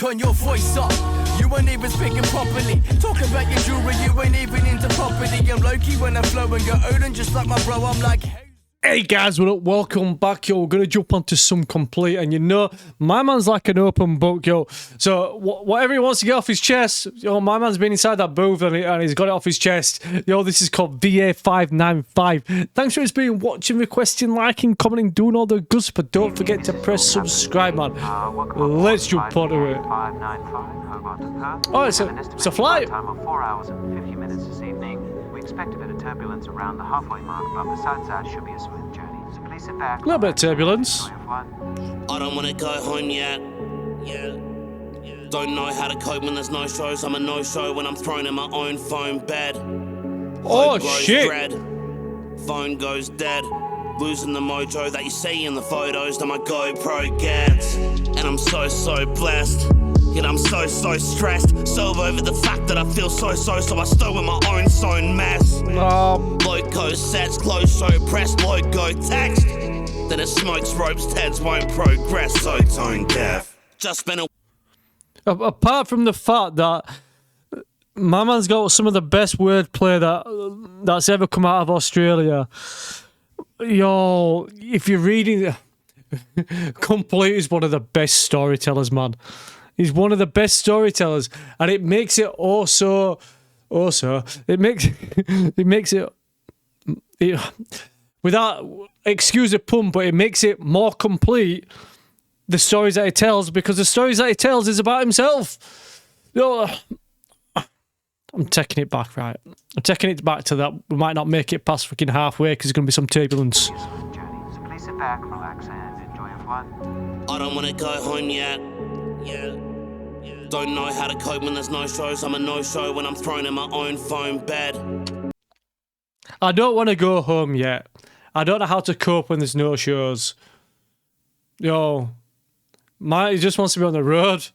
turn your voice up. You ain't even speaking properly. Talk about your jewelry, you ain't even into property. I'm low-key when I flow and go Odin just like my bro. I'm like, hey guys, what up? Welcome back, yo. We're gonna jump onto some complete, and you know, my man's like an open book, yo. So whatever he wants to get off his chest, yo, my man's been inside that booth and he's got it off his chest. Yo, this is called VA595. Thanks for being watching, requesting, liking, commenting, doing all the good stuff, but don't forget to press subscribe, man. Let's jump onto it. Oh, it's a flight. Time of 4 hours and 50 minutes this evening. We expect a bit of turbulence around the halfway mark, but besides that, should be a smooth journey. So please sit back. A little bit of turbulence. I don't want to go home yet. Yeah. Don't know how to cope when there's no shows. I'm a no-show when I'm thrown in my own phone bed. Oh shit! Dread. Phone goes dead. Losing the mojo that you see in the photos that my GoPro gets. And I'm so blessed. Yet I'm so stressed. So over the fact that I feel so I stow in my own mess. Loco sets, close, so pressed, logo text. That it smokes ropes, Teds won't progress, so tone deaf. Just been a... Apart from the fact that my man's got some of the best wordplay that's ever come out of Australia. Yo, if you're reading... Complete is one of the best storytellers, man. He's one of the best storytellers, and it makes it also it makes it without excuse a pun, but it makes it more complete, the stories that he tells, because the stories that he tells is about himself. Yo, I'm taking it back, right? I'm taking it back to that. We might not make it past fucking halfway because there's gonna be some turbulence. So please sit back, relax, and enjoy your flight. I don't want to go home yet. Yeah. Don't know how to cope when there's no shows. I'm a no-show when I'm thrown in my own phone bed. I don't want to go home yet. I don't know how to cope when there's no shows. Yo, he just wants to be on the road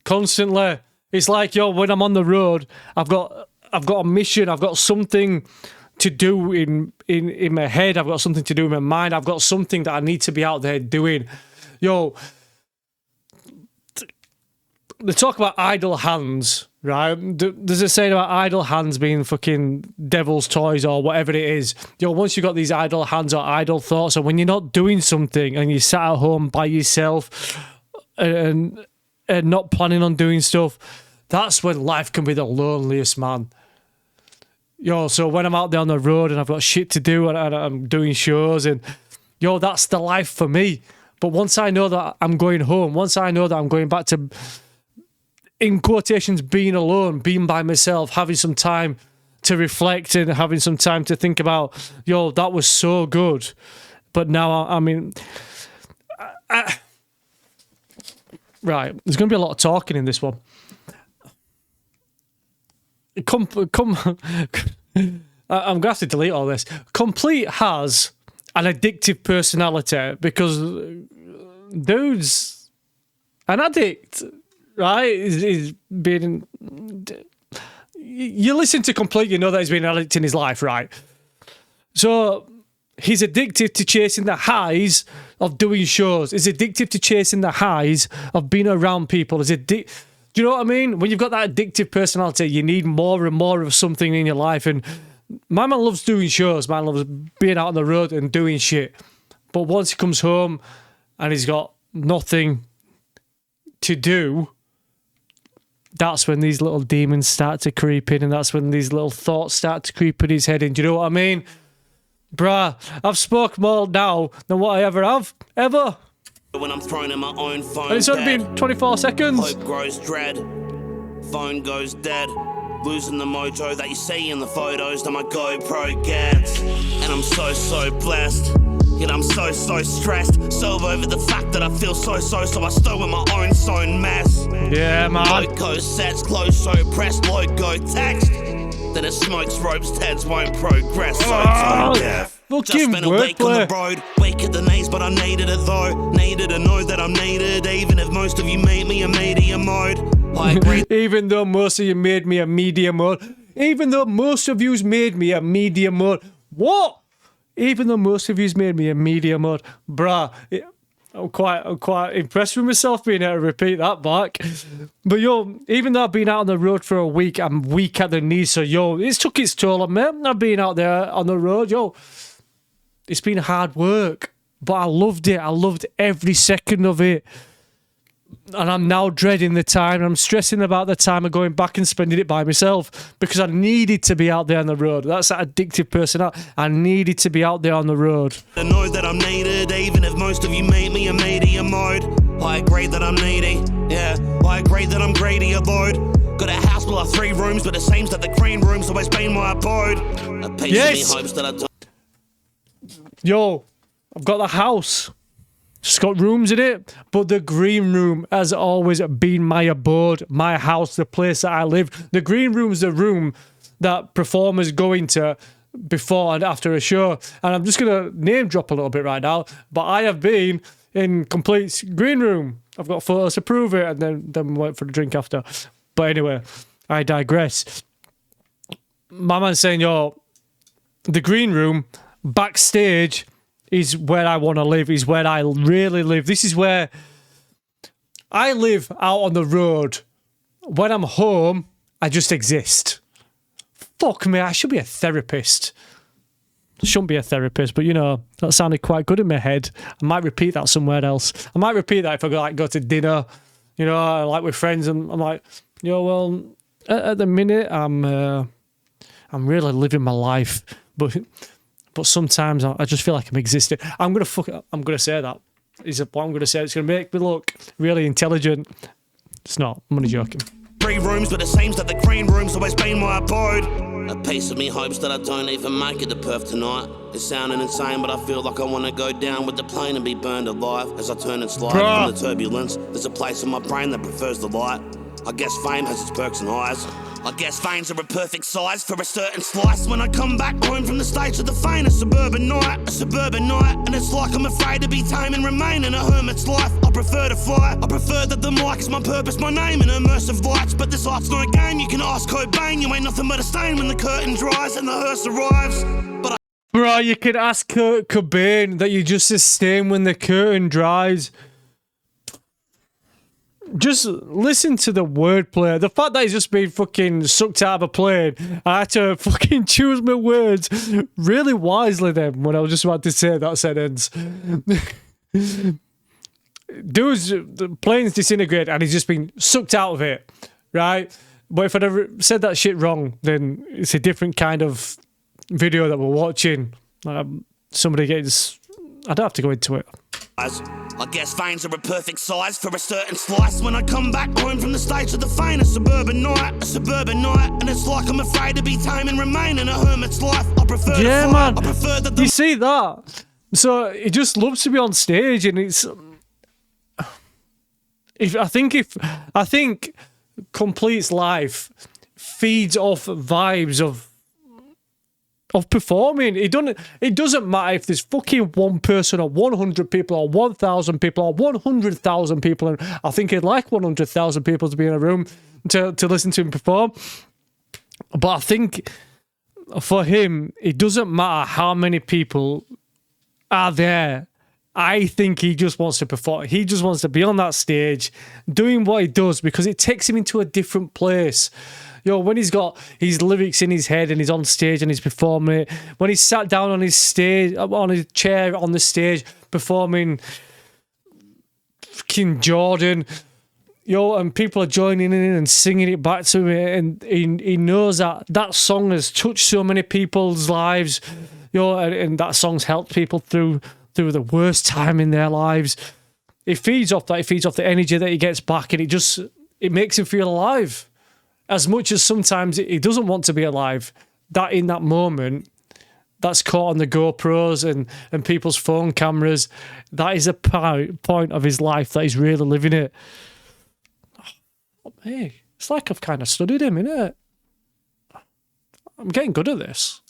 constantly. It's like, yo, when I'm on the road, I've got a mission. I've got something to do in my head. I've got something to do in my mind. I've got something that I need to be out there doing. Yo, they talk about idle hands, right? There's a saying about idle hands being fucking devil's toys or whatever it is. Yo, once you've got these idle hands or idle thoughts, or when you're not doing something and you're sat at home by yourself and not planning on doing stuff, that's when life can be the loneliest, man. Yo, so when I'm out there on the road and I've got shit to do and I'm doing shows, and yo, that's the life for me. But once I know that I'm going home, once I know that I'm going back to, in quotations, being alone, being by myself, having some time to reflect and having some time to think about, yo, that was so good. But now, I mean, right, there's going to be a lot of talking in this one. I'm going to have to delete all this. Complete has an addictive personality because dude's an addict. Right? He's been... You listen to Complete, you know that he's been an addict in his life, right? So he's addicted to chasing the highs of doing shows. He's addicted to chasing the highs of being around people. Do you know what I mean? When you've got that addictive personality, you need more and more of something in your life. And my man loves doing shows. Man loves being out on the road and doing shit. But once he comes home and he's got nothing to do, that's when these little demons start to creep in, and that's when these little thoughts start to creep in his head. And do you know what I mean? Bruh, I've spoke more now than what I ever have. Ever. When I'm thrown in my own phone and it's only been 24 seconds. Hope grows dread. Phone goes dead. Losing the mojo that you see in the photos that my GoPro gets. And I'm so blessed. Yet I'm so stressed. So over the fact that I feel so I stow in my own mess. Yeah, man. Loco sets, close, so pressed, logo text. That it smokes ropes, Teds won't progress, so tone deaf. Just been a week on the road, weak at the knees, but I needed it though. Needed to know that I'm needed, even if most of you made me a medium mode. I agree. Even though most of you made me a medium mode. Even though most of you's made me a medium mode. What? Even though most of you's made me a medium mode. Bruh. I'm quite impressed with myself being able to repeat that back. But yo, even though I've been out on the road for a week, I'm weak at the knees. So yo, it's took its toll on me. I've been out there on the road, yo. It's been hard work, but I loved it. I loved every second of it. And I'm now dreading the time. I'm stressing about the time of going back and spending it by myself because I needed to be out there on the road. That's that addictive person. I needed to be out there on the road. I know that I'm needed, even if most of you make me a media mode. I agree that I'm needy, yeah. I agree that I'm greedy, a load. Got a house full of 3 rooms, but it seems that the green room's always been my abode. A piece of me hopes that I don't. Yo, I've got the house. It's got rooms in it, but the green room has always been my abode, my house, the place that I live. The green room's the room that performers go into before and after a show. And I'm just going to name drop a little bit right now, but I have been in complete green room. I've got photos to prove it, and then we went for a drink after. But anyway, I digress. My man's saying, yo, the green room, backstage, is where I want to live, is where I really live. This is where I live out on the road. When I'm home, I just exist. Fuck me, I should be a therapist. Shouldn't be a therapist, but you know, that sounded quite good in my head. I might repeat that somewhere else. I might repeat that if I go to dinner, you know, like with friends, and I'm like, yo, well, at the minute, I'm really living my life, but sometimes I just feel like I'm existing. I'm gonna say that. Is what I'm gonna say. It's gonna make me look really intelligent. It's not. I'm only joking. 3 rooms, but it seems that the green room's always been my abode. A piece of me hopes that I don't even make it to Perth tonight. It's sounding insane, but I feel like I want to go down with the plane and be burned alive. As I turn and slide from the turbulence, there's a place in my brain that prefers the light. I guess fame has its perks and highs. I guess veins are a perfect size for a certain slice. When I come back home from the States with the faint, a suburban night, and it's like I'm afraid to be tame and remain in a hermit's life. I prefer to fly, I prefer that the mic is my purpose, my name, and immersive lights. But this life's no game, you can ask Cobain, you ain't nothing but a stain when the curtain dries and the hearse arrives. But Bro, you could ask Kurt Cobain that you just sustain when the curtain dries. Just listen to the wordplay. The fact that he's just been fucking sucked out of a plane. I had to fucking choose my words really wisely then when I was just about to say that sentence. The plane's disintegrated and he's just been sucked out of it, right? But if I'd ever said that shit wrong, then it's a different kind of video that we're watching. Somebody gets... I don't have to go into it. I guess veins are a perfect size for a certain slice. When I come back home from the States with the faint, a suburban night, and it's like I'm afraid to be tame and remain in a hermit's life. I prefer to fly, man. I prefer that You see that? So he just loves to be on stage, and it's... I think Complete's life feeds off vibes of performing. It doesn't matter if there's fucking 1 person or 100 people or 1,000 people or 100,000 people, and I think he'd like 100,000 people to be in a room to listen to him perform. But I think for him, it doesn't matter how many people are there. I think he just wants to perform. He just wants to be on that stage doing what he does because it takes him into a different place. Yo, when he's got his lyrics in his head and he's on stage and he's performing it, when he's sat down on his stage, on his chair on the stage performing fucking Jordan, yo, and people are joining in and singing it back to him, and he knows that song has touched so many people's lives, yo, and that song's helped people through the worst time in their lives. It feeds off that. It feeds off the energy that he gets back, and it makes him feel alive. As much as sometimes he doesn't want to be alive, that in that moment, that's caught on the GoPros and people's phone cameras, that is a point of his life that he's really living it. Hey, it's like I've kind of studied him, innit? I'm getting good at this.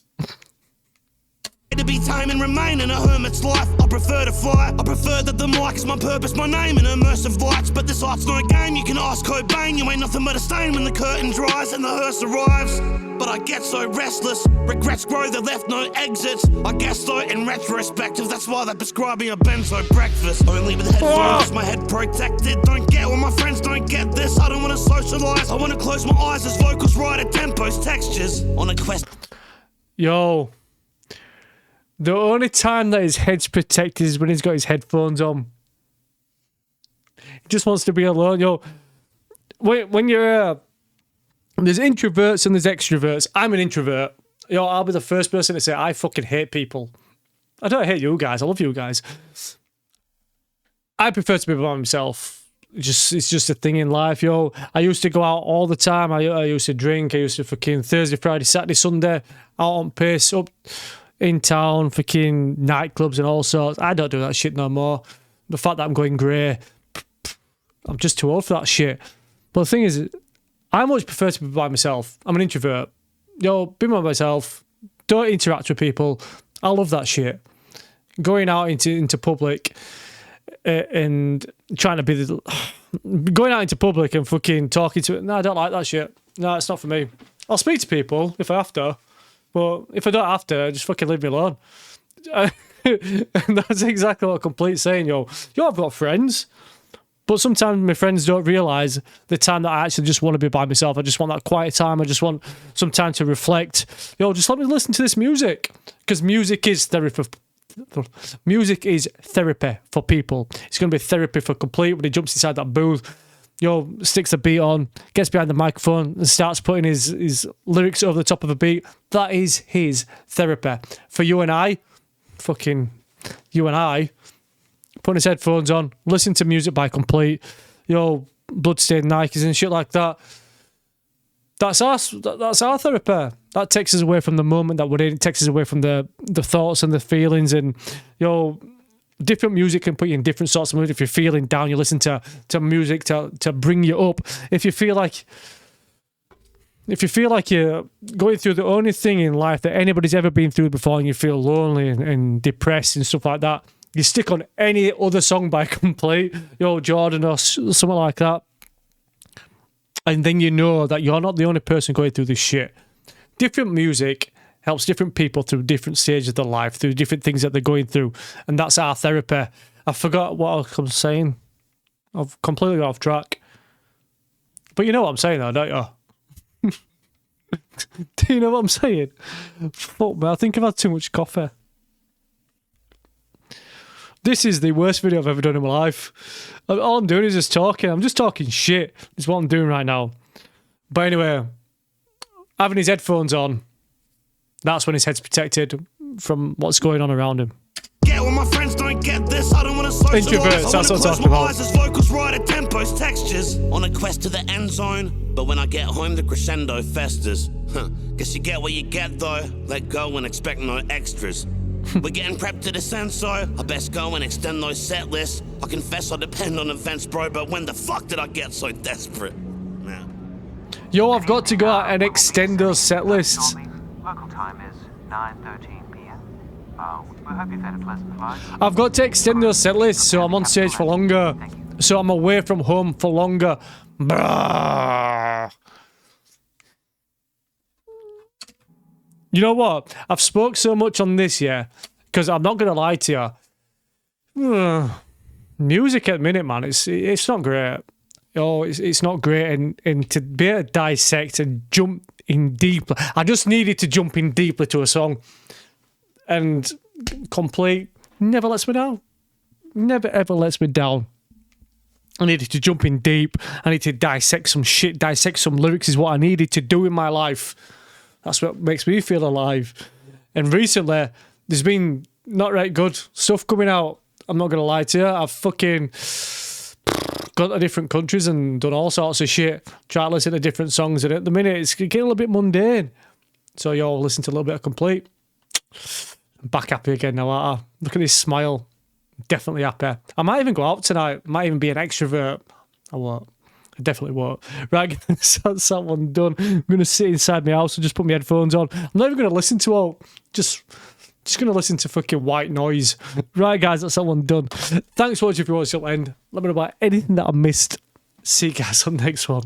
To to be tame and remain in a hermit's life. I prefer to fly. I prefer that the mic is my purpose, my name in immersive lights. But this art's no game, you can ask Cobain. You ain't nothing but a stain when the curtain dries and the hearse arrives. But I get so restless, regrets grow, they left no exits. I guess though, in retrospective, that's why they prescribe me a benzo breakfast. Only with headphones, my head protected. Don't get what my friends don't get this. I don't wanna socialise, I wanna close my eyes as vocals ride at tempos, textures. On a quest. Yo. The only time that his head's protected is when he's got his headphones on. He just wants to be alone. Yo, when you're... there's introverts and there's extroverts. I'm an introvert. Yo, I'll be the first person to say I fucking hate people. I don't hate you guys. I love you guys. I prefer to be by myself. It's just a thing in life, yo. I used to go out all the time. I used to drink. I used to fucking Thursday, Friday, Saturday, Sunday, out on piss, up in town, fucking nightclubs and all sorts. I don't do that shit no more. The fact that I'm going grey, I'm just too old for that shit. But the thing is, I much prefer to be by myself. I'm an introvert. Yo, be by myself. Don't interact with people. I love that shit. Going out into public and trying to be the... going out into public and fucking talking to... No, I don't like that shit. No, it's not for me. I'll speak to people if I have to. But if I don't have to, just fucking leave me alone. And that's exactly what Complete saying, yo. Yo, I've got friends. But sometimes my friends don't realise the time that I actually just want to be by myself. I just want that quiet time. I just want some time to reflect. Yo, just let me listen to this music. Because music is therapy. Music is therapy for people. It's going to be therapy for Complete when he jumps inside that booth. Yo, sticks the beat on, gets behind the microphone and starts putting his lyrics over the top of a beat. That is his therapy. For you and I, fucking you and I, putting his headphones on, listening to music by Complete, yo, bloodstained Nikes and shit like that. That's our therapy. That takes us away from the moment that we're in. It takes us away from the thoughts and the feelings. And yo, different music can put you in different sorts of mood. If you're feeling down, you listen to music to bring you up. If you feel like you're going through the only thing in life that anybody's ever been through before, and you feel lonely and depressed and stuff like that, you stick on any other song by Complete, yo, Jordan or something like that, and then you know that you're not the only person going through this shit. Different music helps different people through different stages of their life, through different things that they're going through, and that's our therapy. I forgot what I was saying. I've completely got off track. But you know what I'm saying, though, don't you? Do you know what I'm saying? Fuck me, I think I've had too much coffee. This is the worst video I've ever done in my life. All I'm doing is just talking. I'm just talking shit. Is what I'm doing right now. But anyway, having his headphones on, that's when his head's protected from what's going on around him. Get what my friends don't get this. I don't want to socialise. Introverts, that's what I'm talking about. As vocals ride at tempos, textures. On a quest to the end zone. But when I get home, the crescendo festers. Guess you get what you get though. Let go and expect no extras. We're getting prepped to descend, so I best go and extend those set lists. I confess I depend on events, bro, but when the fuck did I get so desperate? Nah. Yo, I've got to go out and extend those set lists. Local time is 9:13 p.m. We hope you've had a pleasant flight. I've got to extend those set lists so I'm on stage for longer. So I'm away from home for longer. Brrr. You know what? I've spoke so much on this, yeah, because I'm not going to lie to you. Music at the minute, man, it's not great. Oh, it's not great. And to be able to dissect and jump in deeply. I just needed to jump in deeply to a song. And Complete never lets me down. Never, ever lets me down. I needed to jump in deep. I need to dissect some shit. Dissect some lyrics is what I needed to do in my life. That's what makes me feel alive. And recently, there's been not right good stuff coming out. I'm not going to lie to you. I've fucking gone to different countries and done all sorts of shit. Try to listen to different songs. And at the minute, it's getting a little bit mundane. So, yo, listen to a little bit of Complete. I'm back happy again now, aren't I? Look at this smile. Definitely happy. I might even go out tonight. Might even be an extrovert. I won't. I definitely won't. Right, that's that one done. I'm going to sit inside my house and just put my headphones on. I'm not even going to listen to all. Just Just going to listen to fucking white noise. Right, guys, that's that one done. Thanks for watching. If you watched till the end, let me know about anything that I missed. See you guys on the next one.